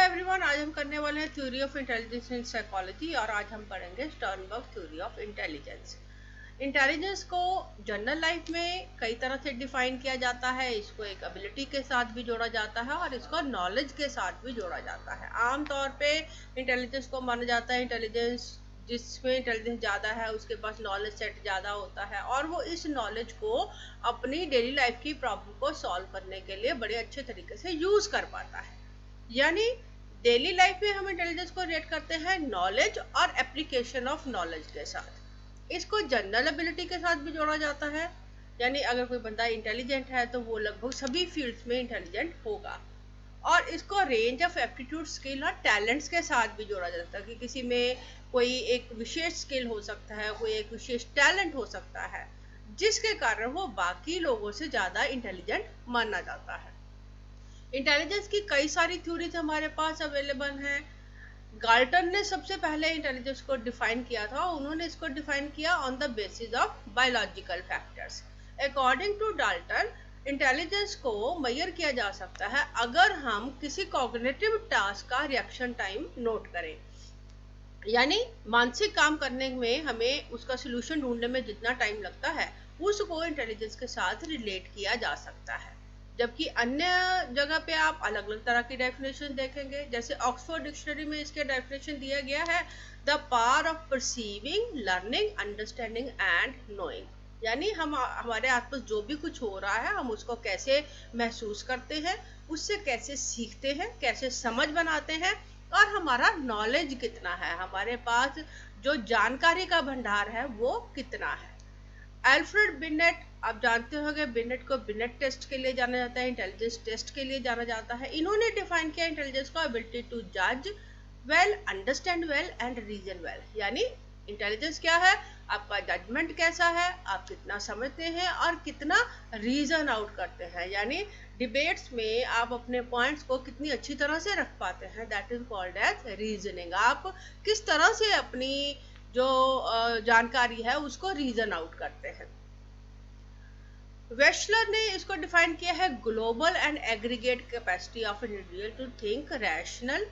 Everyone, आज हम करने वाले हैं theory of intelligence in psychology और आज हम पढ़ेंगे Sternberg theory of intelligence. Intelligence को जनरल लाइफ में कई तरह से डिफाइन किया जाता है। इसको एक एबिलिटी के साथ भी जोड़ा जाता है और इसको नॉलेज के साथ भी जोड़ा जाता है। आमतौर पे इंटेलिजेंस को माना जाता है इंटेलिजेंस जिसमें इंटेलिजेंस ज़्यादा है उसके पास नॉलेज सेट ज़्यादा होता है और वो इस नॉलेज को अपनी डेली लाइफ की प्रॉब्लम को सॉल्व करने के लिए बड़े अच्छे तरीके से यूज़ कर पाता है। यानी डेली लाइफ में हम इंटेलिजेंस को रेट करते हैं नॉलेज और एप्लीकेशन ऑफ नॉलेज के साथ। इसको जनरल एबिलिटी के साथ भी जोड़ा जाता है। यानी अगर कोई बंदा इंटेलिजेंट है तो वो लगभग सभी फील्ड्स में इंटेलिजेंट होगा। और इसको रेंज ऑफ एप्टीट्यूड, स्किल और टैलेंट्स के साथ भी जोड़ा जाता है कि किसी में कोई एक विशेष स्किल हो सकता है, कोई एक विशेष टैलेंट हो सकता है जिसके कारण वो बाकी लोगों से ज़्यादा इंटेलिजेंट माना जाता है। इंटेलिजेंस की कई सारी थ्योरीज हमारे पास अवेलेबल हैं। गाल्टन ने सबसे पहले इंटेलिजेंस को डिफाइन किया था। उन्होंने इसको डिफाइन किया on the basis of biological factors. According to Dalton, intelligence को मेजर किया जा सकता है अगर हम किसी कॉग्निटिव टास्क का रिएक्शन टाइम नोट करें। यानी मानसिक काम करने में हमें उसका सोल्यूशन ढूंढने में जितना टाइम लगता है उसको इंटेलिजेंस के साथ रिलेट किया जा सकता है। जबकि अन्य जगह पे आप अलग अलग तरह की डेफिनेशन देखेंगे। जैसे ऑक्सफोर्ड डिक्शनरी में इसके डेफिनेशन दिया गया है the power of perceiving, learning, understanding and knowing. यानी हम हमारे आसपास जो भी कुछ हो रहा है हम उसको कैसे महसूस करते हैं, उससे कैसे सीखते हैं, कैसे समझ बनाते हैं और हमारा नॉलेज कितना है, हमारे पास जो जानकारी का भंडार है वो कितना है। अल्फ्रेड बिनेट, आप जानते होंगे बिनेट को बिनेट टेस्ट के लिए जाना जाता है, इंटेलिजेंस टेस्ट के लिए जाना जाता है। इन्होंने डिफाइन किया इंटेलिजेंस को एबिलिटी टू जज well, understand well and reason well. यानी इंटेलिजेंस क्या है, आपका जजमेंट कैसा है, आप कितना समझते हैं और कितना रीजन आउट करते हैं। यानी डिबेट्स में आप अपने पॉइंट्स को कितनी अच्छी तरह से रख पाते हैं, that is called as reasoning. आप किस तरह से अपनी जो जानकारी है उसको रीजन आउट करते हैं। वेशलर ने इसको डिफाइन किया है global and aggregate capacity of individual to think rational,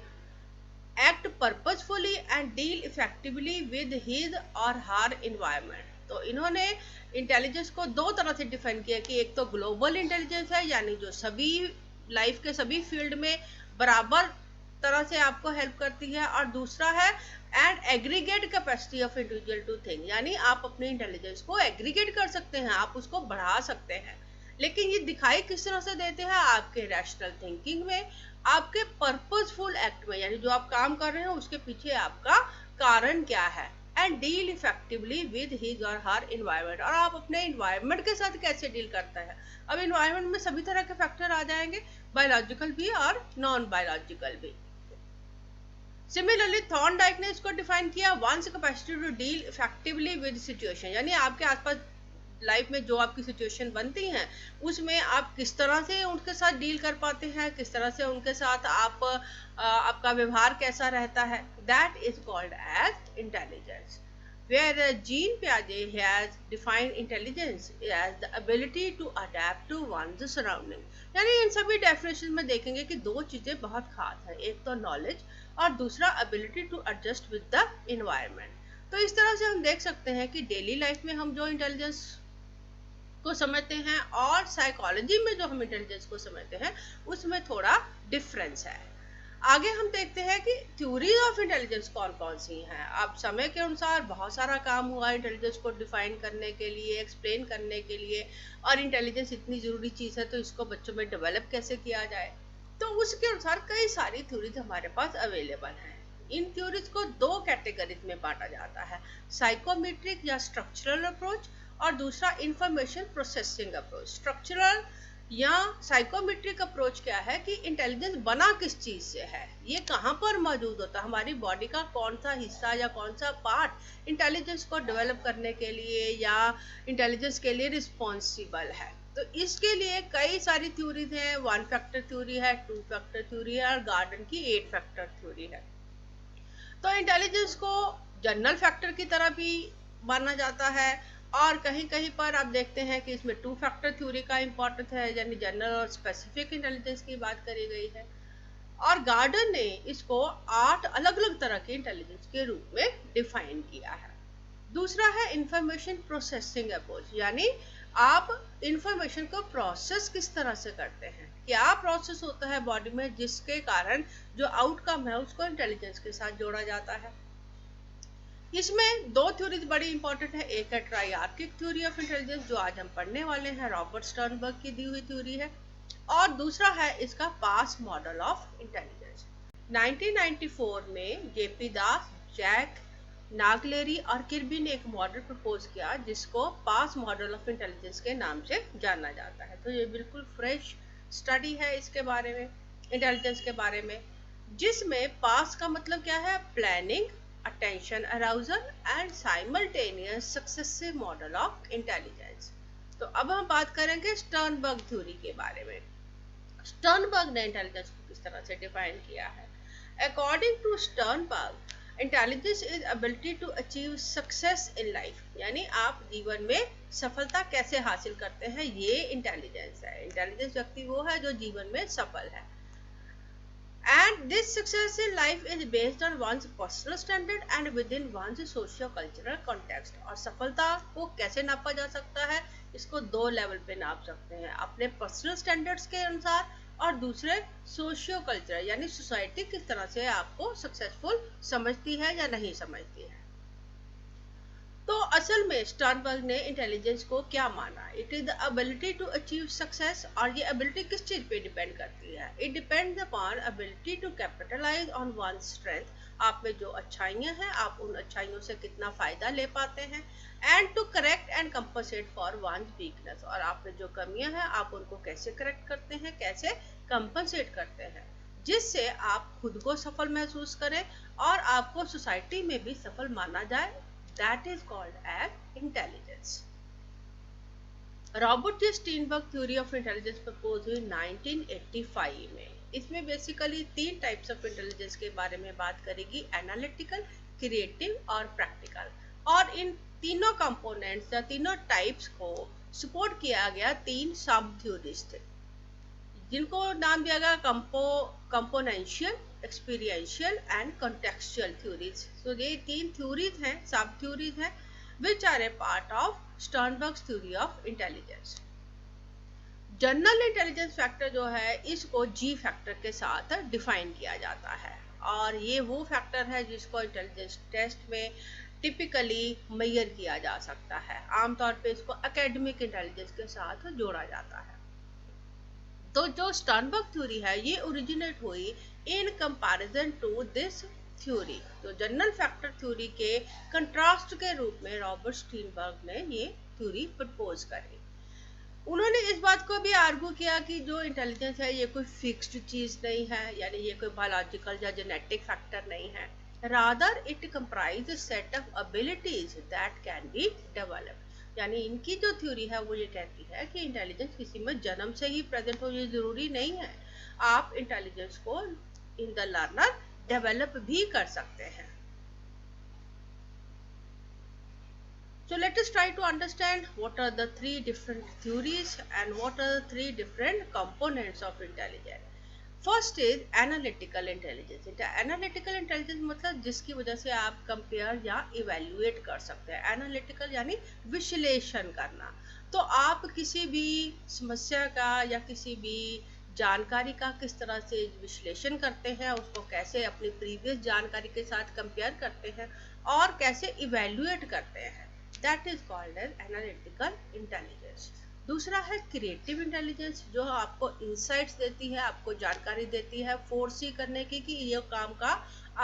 act purposefully and deal effectively with his or her environment. तो इन्होंने इंटेलिजेंस को दो तरह से डिफाइन किया कि एक तो ग्लोबल इंटेलिजेंस है यानी जो सभी लाइफ के सभी फील्ड में बराबर तरह से आपको हेल्प करती है, और दूसरा है and aggregate capacity of individual to think. यानी आप अपने इंटेलिजेंस को एग्रीगेट कर सकते हैं, आप उसको बढ़ा सकते हैं। लेकिन ये दिखाई किस तरह से देते हैं, आपके रैशनल थिंकिंग में, आपके पर्पसफुल एक्ट में, यानी जो आप काम कर रहे हैं उसके पीछे आपका कारण क्या है, and deal effectively with his or her environment, और आप अपने एनवायरनमेंट के साथ कैसे डील करते हैं। अब एनवायरनमेंट में सभी तरह के फैक्टर आ जाएंगे, बायोलॉजिकल भी और नॉन बायोलॉजिकल भी। सिमिलरली थॉर्नडाइक ने इसको डिफाइन किया one's capacity to deal effectively with situation. यानी आपके आसपास लाइफ में जो आपकी सिचुएशन बनती हैं उसमें आप किस तरह से उनके साथ डील कर पाते हैं, किस तरह से उनके साथ आपका व्यवहार कैसा रहता है, that is called as intelligence. Where Jean Piaget has defined intelligence as the ability to adapt to one's surrounding। यानी इन सभी डेफिनेशन में देखेंगे कि दो चीजें बहुत खास है, एक तो नॉलेज और दूसरा ability to adjust with the environment. तो इस तरह से हम देख सकते हैं कि डेली लाइफ में हम जो इंटेलिजेंस को समझते हैं और साइकोलॉजी में जो हम इंटेलिजेंस को समझते हैं उसमें थोड़ा डिफरेंस है। आगे हम देखते हैं कि थ्योरीज ऑफ इंटेलिजेंस कौन कौन सी हैं। अब समय के अनुसार बहुत सारा काम हुआ इंटेलिजेंस को डिफाइन करने के लिए, एक्सप्लेन करने के लिए, और इंटेलिजेंस इतनी ज़रूरी चीज़ है तो इसको बच्चों में डेवलप कैसे किया जाए, तो उसके अनुसार कई सारी थ्योरीज हमारे पास अवेलेबल हैं। इन थ्योरीज को दो कैटेगरीज में बांटा जाता है, साइकोमेट्रिक या स्ट्रक्चरल अप्रोच और दूसरा इंफॉर्मेशन प्रोसेसिंग अप्रोच। स्ट्रक्चरल या साइकोमेट्रिक अप्रोच क्या है कि इंटेलिजेंस बना किस चीज से है, ये कहाँ पर मौजूद होता है, हमारी बॉडी का कौन सा हिस्सा या कौन सा पार्ट इंटेलिजेंस को डेवलप करने के लिए या इंटेलिजेंस के लिए रिस्पॉन्सिबल है। तो इसके लिए कई सारी थ्योरीज हैं, 1 फैक्टर थ्योरी है, 2 फैक्टर थ्योरी है और गार्डन की 8 फैक्टर थ्योरी है। तो इंटेलिजेंस को जनरल फैक्टर की तरह भी माना जाता है और कहीं कहीं पर आप देखते हैं कि इसमें 2 फैक्टर थ्योरी का इंपॉर्टेंस है, यानी जनरल और स्पेसिफिक इंटेलिजेंस की बात करी गई है। और गार्डन ने इसको 8 अलग अलग तरह के इंटेलिजेंस के रूप में डिफाइन किया है। दूसरा है इंफॉर्मेशन प्रोसेसिंग अप्रोच, यानी आप इंफॉर्मेशन को प्रोसेस किस तरह से करते हैं, क्या प्रोसेस होता है बॉडी में जिसके कारण जो आउटकम है उसको इंटेलिजेंस के साथ जोड़ा जाता है। इसमें दो थ्योरीज बड़ी इंपॉर्टेंट है, एक है ट्राइआर्किक थ्योरी ऑफ इंटेलिजेंस जो आज हम पढ़ने वाले हैं, रॉबर्ट स्टर्नबर्ग की दी हुई थ्योरी है, और दूसरा है इसका पास मॉडल ऑफ इंटेलिजेंस। 1994 में जेपी दास, जैक नागलेरी और किर्बी ने एक मॉडल प्रपोज किया जिसको पास मॉडल ऑफ इंटेलिजेंस के नाम से जाना जाता है। तो ये बिल्कुल फ्रेश स्टडी है इसके बारे में, इंटेलिजेंस के बारे में, जिसमें पास का मतलब क्या है, planning, attention arousal and simultaneous successive model of intelligence. तो अब हम बात करेंगे स्टर्नबर्ग थ्योरी के बारे में। स्टर्नबर्ग ने इंटेलिजेंस को किस तरह से डिफाइन किया है। According to Sternberg, intelligence is ability to achieve success in life, यानी आप जीवन में सफलता कैसे हासिल करते हैं, ये इंटेलिजेंस है। इंटेलिजेंस व्यक्ति वो है जो जीवन में सफल है। And this success in life is based on one's personal standard and within one's socio-cultural context। और सफलता को कैसे नापा जा सकता है, इसको दो लेवल पे नाप सकते हैं, अपने पर्सनल स्टैंडर्ड्स के अनुसार और दूसरे सोशियो कल्चरल, यानी सोसाइटी किस तरह से आपको सक्सेसफुल समझती है या नहीं समझती है। तो असल में स्टर्नबर्ग ने इंटेलिजेंस को क्या माना, it is the ability to achieve success, और ये एबिलिटी किस चीज पे डिपेंड करती है, it depends upon ability to capitalize on one strength, आप में जो अच्छाइयाँ हैं आप उन अच्छाइयों से कितना फायदा ले पाते हैं, and to correct and compensate for one weakness, और आप में जो कमियां हैं आप उनको कैसे करेक्ट करते हैं, कैसे कंपनसेट करते हैं, जिससे आप खुद को सफल महसूस करें और आपको सोसाइटी में भी सफल माना जाए। That is called as intelligence. Robert G Sternberg theory of intelligence propose हुई 1985 में। इसमें बेसिकली 3 टाइप्स ऑफ इंटेलिजेंस के बारे में बात करेगी, एनालिटिकल, क्रिएटिव और प्रैक्टिकल, और इन तीनों कंपोनेंट्स या तीनों टाइप्स को सपोर्ट किया गया 3 सब थ्योरीज थे जिनको नाम दिया गया componential, experiential and contextual theories. So ये 3 थ्योरीज हैं, सब थ्योरीज हैं, which are a part of Sternberg theory of intelligence. General intelligence factor जो है इसको जी फैक्टर के साथ डिफाइन किया जाता है, और ये वो फैक्टर है जिसको इंटेलिजेंस टेस्ट में टिपिकली मेजर किया जा सकता है। आमतौर पे इसको एकेडमिक इंटेलिजेंस के साथ जोड़ा जाता है। तो जो स्टर्नबर्ग थ्योरी है ये ओरिजिनेट हुई in comparison to this theory. तो जनरल फैक्टर थ्योरी के कंट्रास्ट के रूप में रॉबर्ट स्टीनबर्ग ने ये थ्योरी प्रपोज करी। उन्होंने इस बात को भी आर्गू किया कि जो इंटेलिजेंस है ये कोई फिक्स्ड चीज नहीं है, यानी ये कोई बायोलॉजिकल या जेनेटिक फैक्टर नहीं है, rather it comprise set of abilities that can be developed. यानी इनकी जो थ्योरी है वो ये कहती है कि इंटेलिजेंस किसी में जन्म से ही प्रेजेंट हो, ये जरूरी नहीं है, आप इंटेलिजेंस को इन द लर्नर डेवलप भी कर सकते हैं। So let us try to understand what are the 3 different theories and what are the 3 different components of intelligence. First is analytical intelligence. Analytical intelligence मतलब जिसकी वजह से आप कंपेयर या इवेल्युएट कर सकते हैं। एनालिटिकल यानी विश्लेषण करना। तो आप किसी भी समस्या का या किसी भी जानकारी का किस तरह से विश्लेषण करते हैं, उसको कैसे अपनी प्रीवियस जानकारी के साथ कंपेयर करते हैं और कैसे इवेल्युएट करते हैं, that is called as analytical intelligence. दूसरा है क्रिएटिव इंटेलिजेंस, जो आपको इंसाइट्स देती है, आपको जानकारी देती है फोरसी करने की कि ये काम का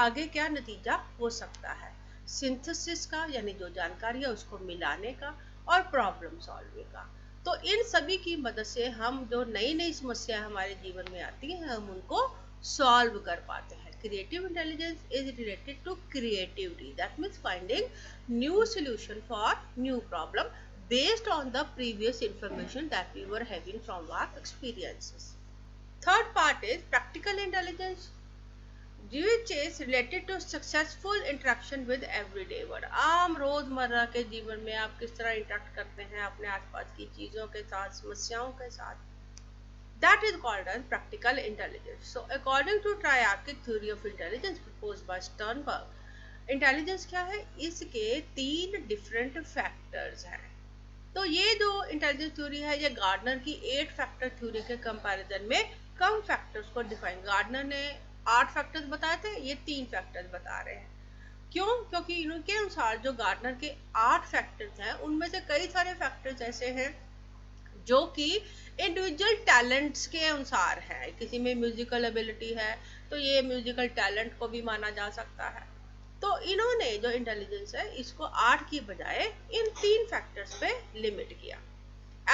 आगे क्या नतीजा हो सकता है, सिंथेसिस का यानी जो जानकारी है उसको मिलाने का, और प्रॉब्लम सॉल्विंग का। तो इन सभी की मदद से हम जो नई नई समस्या हमारे जीवन में आती हैं हम उनको सॉल्व कर पाते हैं। Creative intelligence is related to creativity, that means finding new solution for new problem based on the previous information that we were having from our experiences. Third part is practical intelligence, which is related to successful interaction with everyday world. आम रोजमर्रा के जीवन में आप किस तरह interact करते हैं अपने आसपास की चीजों के साथ, समस्याओं के साथ। That is called as practical intelligence. So according to triarchic theory of intelligence proposed by Sternberg, intelligence क्या है, इसके 3 डिफरेंट फैक्टर्स हैं. तो ये जो इंटेलिजेंस थ्योरी है ये गार्डनर की 8 फैक्टर थ्योरी के कंपैरिजन में कम फैक्टर्स को डिफाइन, गार्डनर ने 8 फैक्टर्स बताए थे, ये 3 फैक्टर्स बता रहे हैं. क्यों? क्योंकि इनके अनुसार जो गार्डनर के 8 फैक्टर्स हैं उनमें से कई सारे फैक्टर्स ऐसे हैं जो कि इंडिविजुअल टैलेंट्स के अनुसार है. किसी में म्यूजिकल एबिलिटी है तो ये म्यूजिकल टैलेंट को भी माना जा सकता है. तो इन्होंने जो इंटेलिजेंस है इसको 8 की बजाय इन 3 फैक्टर्स पे लिमिट किया.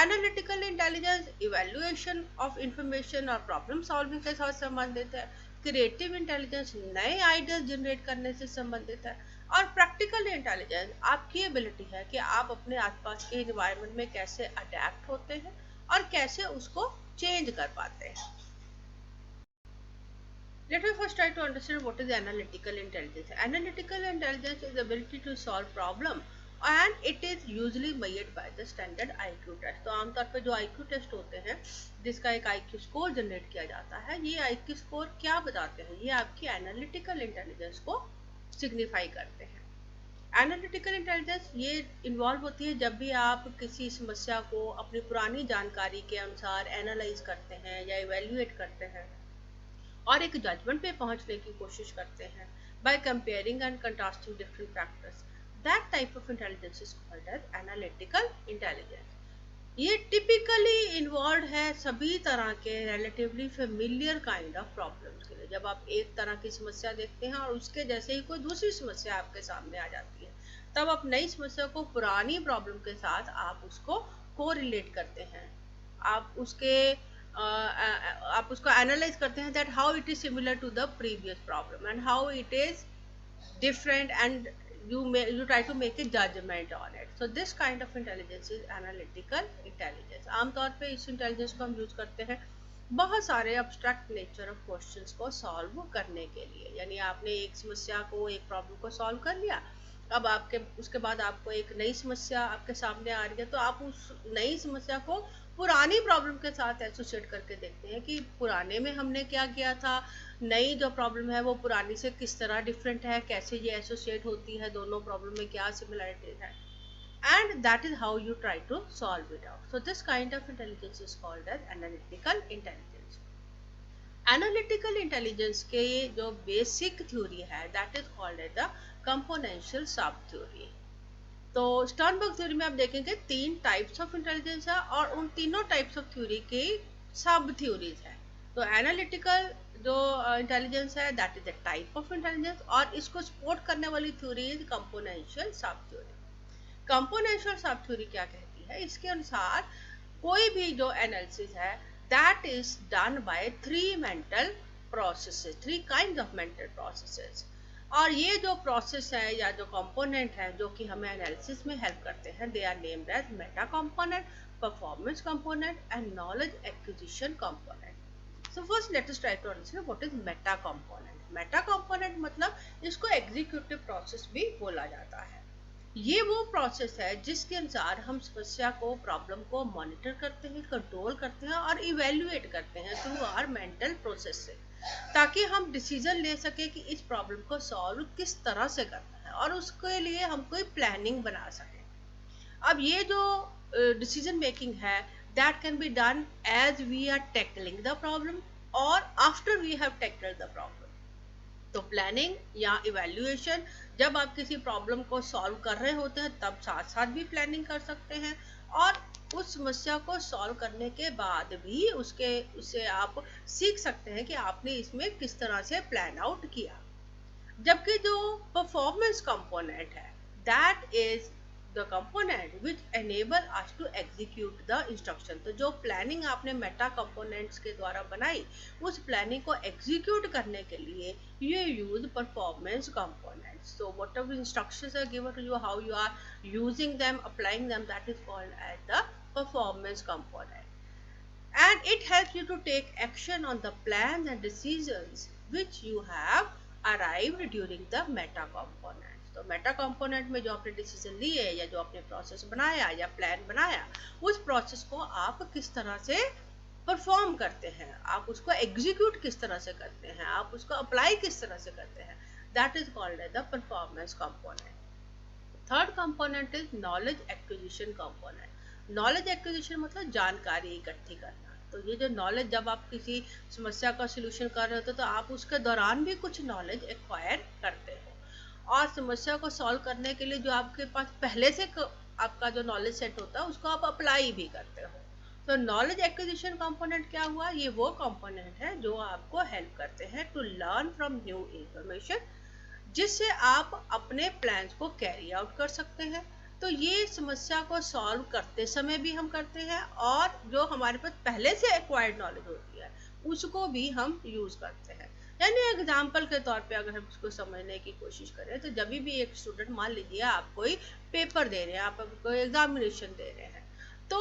Analytical intelligence evaluation of information और प्रॉब्लम सॉल्विंग के साथ संबंधित है. क्रिएटिव इंटेलिजेंस नए आइडियाज जनरेट करने से संबंधित है. और प्रैक्टिकल इंटेलिजेंस आपकी एबिलिटी है कि आप अपने आसपास के एनवायरनमेंट में कैसे अडेप्ट होते हैं और कैसे उसको चेंज कर पाते हैं. Let us first try to understand what is analytical intelligence. Analytical intelligence is the ability to solve problem and it is usually measured by the standard IQ test. तो आमतौर पे जो IQ टेस्ट होते हैं जिसका एक IQ स्कोर जनरेट किया जाता है, ये IQ स्कोर क्या बताते हैं, ये आपकी एनालिटिकल इंटेलिजेंस को सिग्निफाई करते हैं. एनालिटिकल इंटेलिजेंस ये इन्वॉल्व होती है जब भी आप किसी समस्या को अपनी पुरानी जानकारी के अनुसार एनालाइज करते हैं या इवेल्युएट करते हैं और एक जजमेंट पे पहुंचने की कोशिश करते हैं by comparing and contrasting different factors. That type of intelligence is called as analytical intelligence. ये टिपिकली इन्वॉल्व है सभी तरह के relatively familiar kind of problems के लिए. जब आप एक तरह की समस्या देखते हैं और उसके जैसे ही कोई दूसरी समस्या आपके सामने आ जाती है, तब आप नई समस्या को पुरानी प्रॉब्लम के साथ आप उसको कोरिलेट करते हैं, आप उसको एनालाइज करते हैं that how it is similar to the previous problem and how it is different and you try to make a judgment on it. So this kind of intelligence is analytical intelligence. आमतौर पे इस intelligence को हम use करते हैं बहुत सारे abstract nature of questions को सॉल्व करने के लिए. यानी आपने एक समस्या को, एक प्रॉब्लम को सॉल्व कर लिया, अब उसके बाद आपको एक नई समस्या आपके सामने आ रही है तो आप उस नई समस्या को पुरानी प्रॉब्लम के साथ एसोसिएट करके देखते हैं कि पुराने में हमने क्या किया था, नई जो प्रॉब्लम है वो पुरानी से किस तरह डिफरेंट है, कैसे ये एसोसिएट होती है, दोनों प्रॉब्लम में क्या सिमिलरिटीज है, and that is how you try to solve it out. So this kind of intelligence is called as analytical intelligence. Analytical intelligence के जो बेसिक थ्योरी है that is called as the componential sub theory. तो Sternberg theory में आप देखेंगे 3 types of intelligence है और उन तीनों टाइप्स ऑफ थ्योरी की सब थ्योरीज है. तो एनालिटिकल जो इंटेलिजेंस है that is a type of intelligence और इसको सपोर्ट करने वाली theory is componential sub theory. Componential sub theory क्या कहती है, इसके अनुसार कोई भी जो एनालिसिस है that is done by 3 mental processes, 3 kinds of mental processes. और ये जो प्रोसेस है या जो कंपोनेंट है जो कि हमें एनालिसिस में हेल्प करते हैं, they are named as meta component, performance component and knowledge acquisition component. So first let us try to understand what is meta component. Meta component मतलब इसको एग्जीक्यूटिव प्रोसेस भी बोला जाता है. ये वो प्रोसेस है जिसके अनुसार हम समस्या को, प्रॉब्लम को मॉनिटर करते हैं, कंट्रोल करते हैं और इवेल्युएट करते हैं थ्रू आवर मेंटल प्रोसेस से, ताकि हम डिसीजन ले सके कि इस प्रॉब्लम को सॉल्व किस तरह से करना है और उसके लिए हम कोई प्लानिंग बना सकें. अब ये जो डिसीजन मेकिंग है that can be done as we are tackling the problem और after we have tackled the problem. तो प्लानिंग या इवैल्यूएशन, जब आप किसी प्रॉब्लम को सॉल्व कर रहे होते हैं तब साथ साथ भी प्लानिंग कर सकते हैं और उस समस्या को सॉल्व करने के बाद भी उससे आप सीख सकते हैं कि आपने इसमें किस तरह से प्लान आउट किया. जबकि जो परफॉर्मेंस कंपोनेंट है that is the component which enable us to execute the instruction. तो जो प्लानिंग आपने मेटा कंपोनेंट्स के द्वारा बनाई, उस प्लानिंग को एग्जीक्यूट करने के लिए you use performance components. So whatever instructions are given to you, how you are using them, applying them, that is called as the performance component. And it helps you to take action on the plans and decisions which you have arrived during the meta component. तो Meta component में जो आपने decision लिए या जो आपने process बनाया या प्लान बनाया, उस प्रोसेस को आप किस तरह से परफॉर्म करते हैं, आप उसको एग्जीक्यूट किस तरह से करते हैं, आप उसको अप्लाई किस तरह से करते हैं, that is called as the performance component. Third component is knowledge acquisition component. Knowledge acquisition मतलब जानकारी इकट्ठी करना. तो ये जो नॉलेज, जब आप किसी समस्या का सोल्यूशन कर रहे होते तो आप उसके दौरान भी कुछ नॉलेज एक्वायर करते हो, और समस्या को सॉल्व करने के लिए जो आपके पास पहले से आपका जो नॉलेज सेट होता है उसको आप अप्लाई भी करते हो. तो नॉलेज एक्विजिशन कंपोनेंट क्या हुआ, ये वो कंपोनेंट है जो आपको हेल्प करते हैं to learn from new information, जिससे आप अपने प्लान्स को कैरी आउट कर सकते हैं. तो ये समस्या को सॉल्व करते समय भी हम करते हैं, और जो हमारे पास पहले से एक्वायर्ड नॉलेज होती है उसको भी हम यूज करते हैं. यानी एग्जाम्पल के तौर पे अगर हम इसको समझने की कोशिश करें तो जब भी एक स्टूडेंट, मान लीजिए आप कोई पेपर दे रहे हैं, आप कोई एग्जामिनेशन दे रहे हैं, तो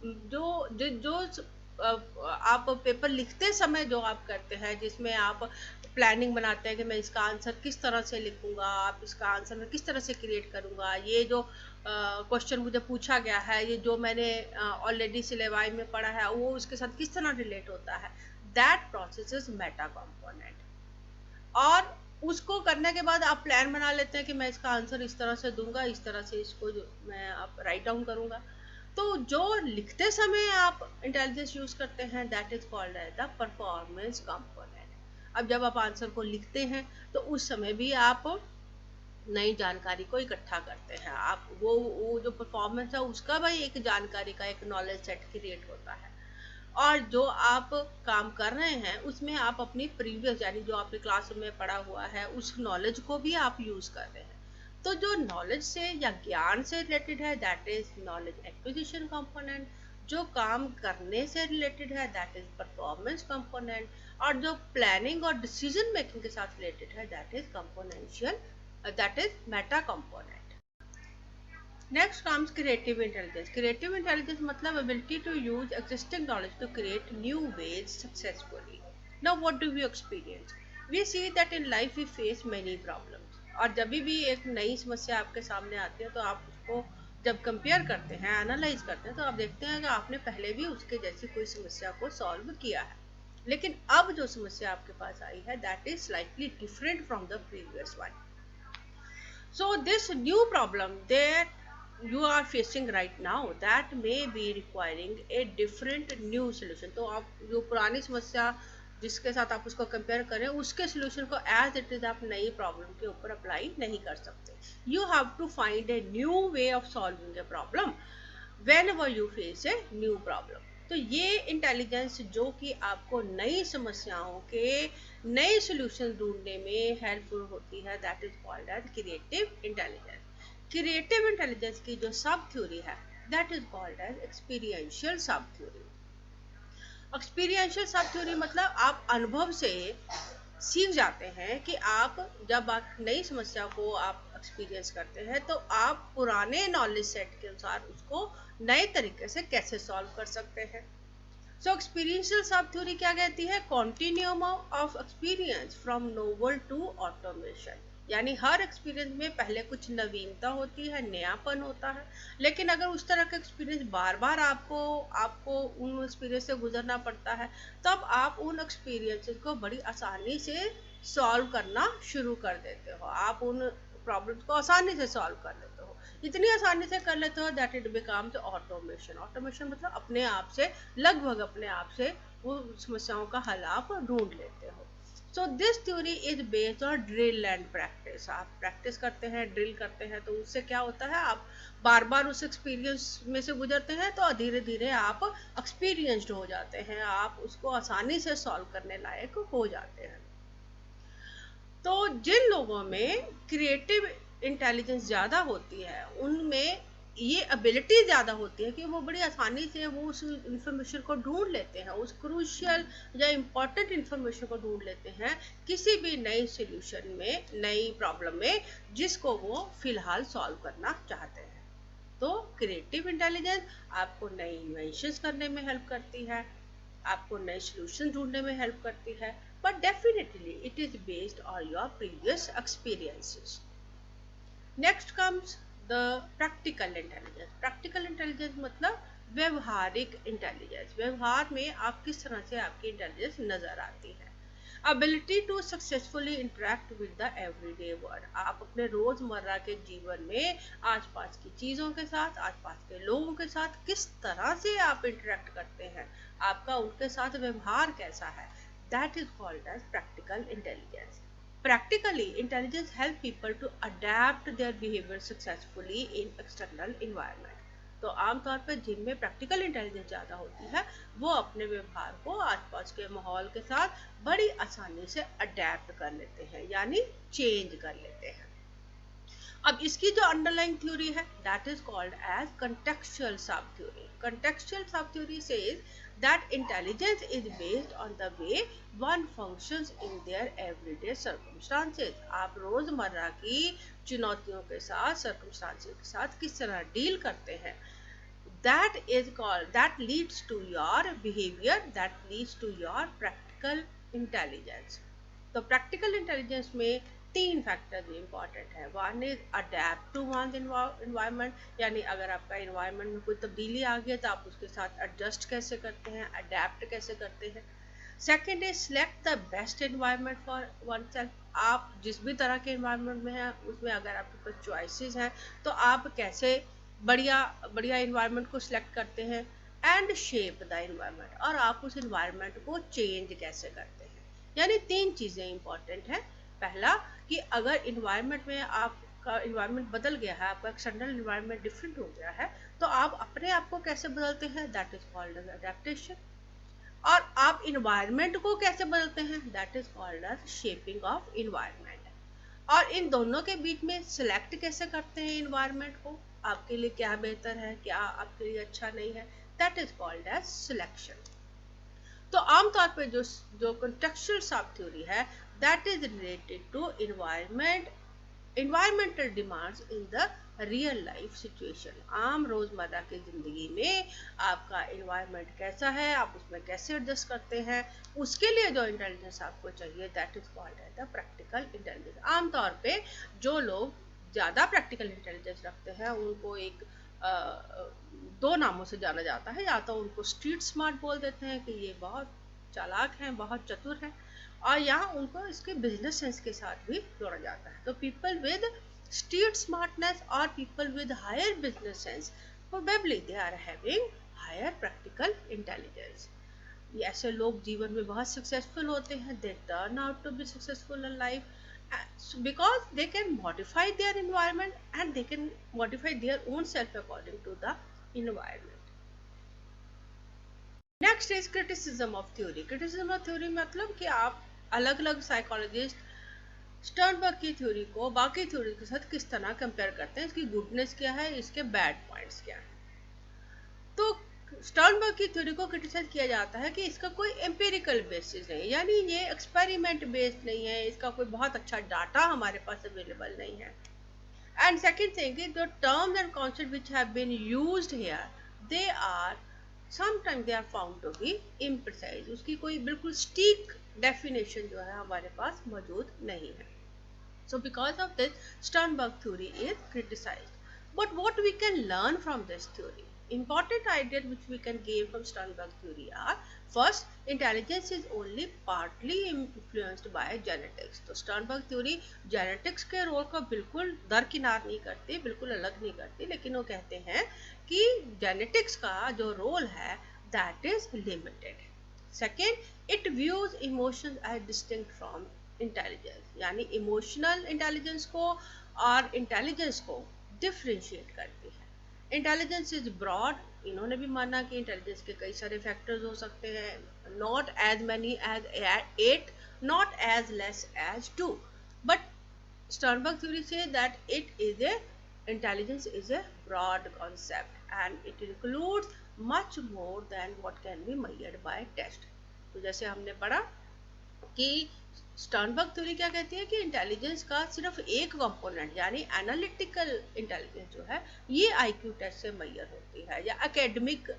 जो जो, जो आप पेपर लिखते समय जो आप करते हैं, जिसमें आप प्लानिंग बनाते हैं कि मैं इसका आंसर किस तरह से लिखूंगा, आप इसका आंसर मैं किस तरह से क्रिएट करूंगा, ये जो क्वेश्चन मुझे पूछा गया है, ये जो मैंने ऑलरेडी सिलेबस में पढ़ा है वो उसके साथ किस तरह रिलेट होता है, that process is meta component. और उसको करने के बाद आप प्लान बना लेते हैं कि मैं इसका आंसर इस तरह से दूंगा, इस तरह से इसको मैं आप राइट डाउन करूंगा. तो जो लिखते समय आप इंटेलिजेंस यूज करते हैं that is called as the performance component. अब जब आप आंसर को लिखते हैं तो उस समय भी आप नई जानकारी को इकट्ठा करते हैं, आप वो जो परफॉर्मेंस है उसका भाई एक जानकारी का एक नॉलेज सेट क्रिएट होता है. और जो आप काम कर रहे हैं उसमें आप अपनी प्रीवियस, यानी जो आपने क्लास में पढ़ा हुआ है उस नॉलेज को भी आप यूज कर रहे हैं. तो जो नॉलेज से या ज्ञान से रिलेटेड है that is knowledge acquisition component. जो काम करने से रिलेटेड है दैट इज परफॉर्मेंस कंपोनेंट. और जो प्लानिंग और डिसीजन मेकिंग के साथ रिलेटेड है that is componential, that is meta component. Next comes creative intelligence. Creative intelligence मतलब ability to use existing knowledge to create new ways successfully. Now what do we experience? We see that in life we face many problems. और जब भी एक नई समस्या आपके सामने आती है तो आप उसको जब कंपेयर करते हैं, एनालाइज करते हैं, तो आप देखते हैं कि आपने पहले भी उसके जैसी कोई समस्या को सॉल्व किया है, लेकिन अब जो समस्या आपके पास आई है that is slightly different from the previous one. So this new problem that you are facing right now that may be requiring a different new solution. तो आप जो पुरानी समस्या जिसके साथ आप उसको कंपेयर करें उसके सोल्यूशन को एज इट इज आप नई प्रॉब्लम के ऊपर अप्लाई नहीं कर सकते. You have to find a new way of solving a problem whenever you face a new problem. तो ये इंटेलिजेंस जो कि आपको नई समस्याओं के नए सॉल्यूशन ढूंढने में हेल्पफुल होती है that is called as creative intelligence. Creative intelligence की जो सब थ्योरी है that is called as experiential sub theory. Experiential sub theory मतलब आप अनुभव से सीख जाते हैं कि आप जब आप नई समस्या को आप एक्सपीरियंस करते हैं तो आप पुराने नॉलेज सेट के अनुसार उसको नए तरीके से कैसे सॉल्व कर सकते हैं. सो एक्सपीरियंशियल सब थ्योरी क्या कहती है, continuum of experience from novel to automation. यानी हर एक्सपीरियंस में पहले कुछ नवीनता होती है, नयापन होता है, लेकिन अगर उस तरह का एक्सपीरियंस बार बार आपको उन एक्सपीरियंस से गुजरना पड़ता है तब आप उन एक्सपीरियंसेस को बड़ी आसानी से सॉल्व करना शुरू कर देते हो, आप उन प्रॉब्लम्स को आसानी से सॉल्व कर लेते हो, इतनी आसानी से कर लेते हो that it becomes automation. Automation मतलब अपने आप से, लगभग अपने आप से वो समस्याओं का हल आप ढूंढ लेते हो. So this theory is based on drill and practice. आप प्रैक्टिस करते हैं, ड्रिल करते हैं, तो उससे क्या होता है आप बार बार उस एक्सपीरियंस में से गुजरते हैं तो धीरे धीरे आप एक्सपीरियंस्ड हो जाते हैं, आप उसको आसानी से सॉल्व करने लायक हो जाते हैं. तो जिन लोगों में क्रिएटिव इंटेलिजेंस ज़्यादा होती है उनमें ये एबिलिटी ज़्यादा होती है कि वो बड़ी आसानी से वो उस इंफॉर्मेशन को ढूंढ लेते हैं, उस क्रूशियल या इम्पॉर्टेंट इंफॉर्मेशन को ढूंढ लेते हैं किसी भी नई सॉल्यूशन में, नई प्रॉब्लम में जिसको वो फिलहाल सॉल्व करना चाहते हैं. तो क्रिएटिव इंटेलिजेंस आपको नई इन्वेंशंस करने में हेल्प करती है, आपको नए सॉल्यूशन ढूंढने में हेल्प करती है, but definitely it is based on your previous experiences. Next comes the practical intelligence. Practical intelligence मतलब व्यवहारिक इंटेलिजेंस, व्यवहार में आप किस तरह से आपकी इंटेलिजेंस नजर आती है। Ability to successfully interact with the everyday world, आप अपने रोजमर्रा के जीवन में आसपास की चीजों के साथ, आसपास के लोगों के साथ किस तरह से आप इंटरेक्ट करते हैं, आपका उनके साथ व्यवहार कैसा है, that is called as practical intelligence. Practically, intelligence help people to adapt their behavior successfully in external environment. तो आमतौर पर जिनमें प्रैक्टिकल इंटेलिजेंस ज़्यादा होती है वो अपने व्यवहार को आसपास के माहौल के साथ बड़ी आसानी से अडेप्ट कर लेते हैं, यानी चेंज कर लेते हैं। अब इसकी जो अंडरलाइंग थ्योरी है that is called as contextual sub theory. Contextual sub theory says that intelligence is based on the way one functions in their everyday circumstances, आप रोजमर्रा की चुनौतियों के साथ, सर्कमस्टांसेस के साथ किस तरह डील करते हैं, that leads to your behavior, that leads to your practical intelligence। तो प्रैक्टिकल इंटेलिजेंस में तीन फैक्टर इंपॉर्टेंट है। One is adept to one environment, यानी अगर आपका इन्वायरमेंट में कोई तब्दीली आ गई तो आप उसके साथ एडजस्ट कैसे करते हैं, अडेप्ट कैसे करते हैं। Second is select the best environment for one self, आप जिस भी तरह के इन्वायरमेंट में हैं उसमें अगर आपके पास चॉइसेस हैं तो आप कैसे बढ़िया बढ़िया इन्वायरमेंट को सिलेक्ट करते हैं। एंड शेप द इन्वायरमेंट, और आप उस इन्वायरमेंट को चेंज कैसे करते हैं। यानी तीन चीज़ें इंपॉर्टेंट हैं। पहला कि अगर इन्वायरमेंट में आपका इन्वायरमेंट बदल गया है, आपका एक्सटर्नल इन्वायरमेंट डिफरेंट हो गया है, तो आप अपने आप को कैसे बदलते हैं, that is called as adaptation. और आप इन्वायरमेंट को कैसे बदलते हैं, that is called as shaping of environment. और इन दोनों के बीच में सिलेक्ट कैसे करते हैं इन्वायरमेंट को, आपके लिए क्या बेहतर है, क्या आपके लिए अच्छा नहीं है, that is called as selection. तो आमतौर पे जो कंटेक्चुअल सब थ्योरी है that is related to environmental demands in the real life situation. आम रोजमर्रा की जिंदगी में आपका इन्वायरमेंट कैसा है, आप उसमें कैसे एडजस्ट करते हैं, उसके लिए जो इंटेलिजेंस आपको चाहिए that is called as the practical intelligence. आमतौर पे जो लोग ज़्यादा प्रैक्टिकल इंटेलिजेंस रखते हैं उनको एक दो नामों से जाना जाता है, या तो उनको स्ट्रीट स्मार्ट बोल देते हैं कि ये बहुत चालाक हैं, बहुत चतुर हैं, और यहाँ उनको इसके बिजनेस सेंस के साथ भी जोड़ा जाता है। तो पीपल विद स्ट्रीट स्मार्टनेस और people with higher business sense probably they are having higher practical intelligence. ऐसे लोग जीवन में बहुत सक्सेसफुल होते हैं, they turn out to be successful in life because they can modify their environment and they can modify their own self according to the environment. Next is criticism of theory. Criticism of theory मतलब कि आप अलग अलग psychologist Sternberg की theory को बाकी theory के साथ किस तरह कंपेयर करते हैं, इसकी गुडनेस क्या है, इसके बैड पॉइंट्स क्या है। तो स्टर्नबर्ग की थ्योरी को क्रिटिसाइज किया जाता है कि इसका कोई एम्पिरिकल बेसिस नहीं है, यानी ये एक्सपेरिमेंट बेस्ड नहीं है, इसका कोई बहुत अच्छा डाटा हमारे पास अवेलेबल नहीं है। And second thing is the terms and concept which have been used here they are sometimes they are found to be imprecise, उसकी कोई बिल्कुल स्टीक डेफिनेशन जो है हमारे पास मौजूद नहीं है। So because of this Sternberg theory is criticized. But what we can learn from this theory, important ideas which we can gain from Sternberg theory are: first, intelligence is only partly influenced by genetics। तो Sternberg theory genetics के role को बिल्कुल दरकिनार नहीं करती, बिल्कुल अलग नहीं करती, लेकिन वो कहते हैं कि genetics का जो रोल है that is limited। Second, it views emotions as distinct from intelligence, यानी emotional intelligence को और intelligence को differentiate करती है। इंटेलिजेंस इज ब्रॉड, इन्होंने भी माना कि इंटेलिजेंस के कई सारे फैक्टर्स हो सकते हैं, not as many as 8, not as less as 2, but Sternberg theory से that it is a intelligence is a broad concept and it includes much more than what can be measured by test. तो जैसे हमने पढ़ा कि Sternberg theory क्या कहती है कि इंटेलिजेंस का सिर्फ एक कंपोनेंट यानी एनालिटिकल इंटेलिजेंस जो है ये आईक्यू टेस्ट से मेजर होती है या एकेडमिक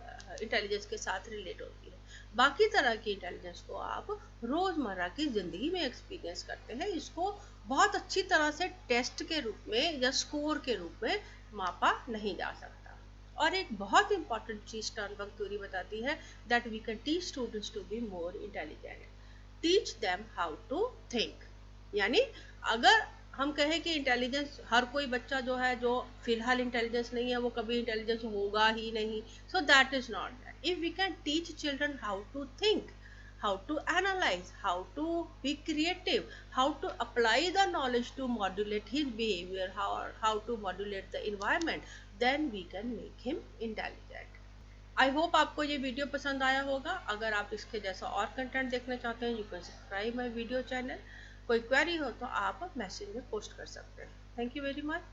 इंटेलिजेंस के साथ रिलेट होती है। बाकी तरह की इंटेलिजेंस को आप रोजमर्रा की जिंदगी में एक्सपीरियंस करते हैं, इसको बहुत अच्छी तरह से टेस्ट के रूप में या स्कोर के रूप में मापा नहीं जा सकता। और एक बहुत इंपॉर्टेंट चीज स्टर्नबर्ग थ्योरी बताती है, that we can teach students to be more intelligent, teach them how to think. यानी अगर हम कहें कि इंटेलिजेंस हर कोई बच्चा जो है, जो फिलहाल इंटेलिजेंस नहीं है, वो कभी इंटेलिजेंस होगा ही नहीं, so that is not that. If we can teach children how to think, how to analyze, how to be creative, how to apply the knowledge to modulate his behavior, how to modulate the environment, then we can make him intelligent. I hope आपको ये video पसंद आया होगा। अगर आप इसके जैसा और कंटेंट देखना चाहते हैं, you can subscribe my video channel. कोई क्वेरी हो तो आप मैसेज में पोस्ट कर सकते हैं। Thank you very much.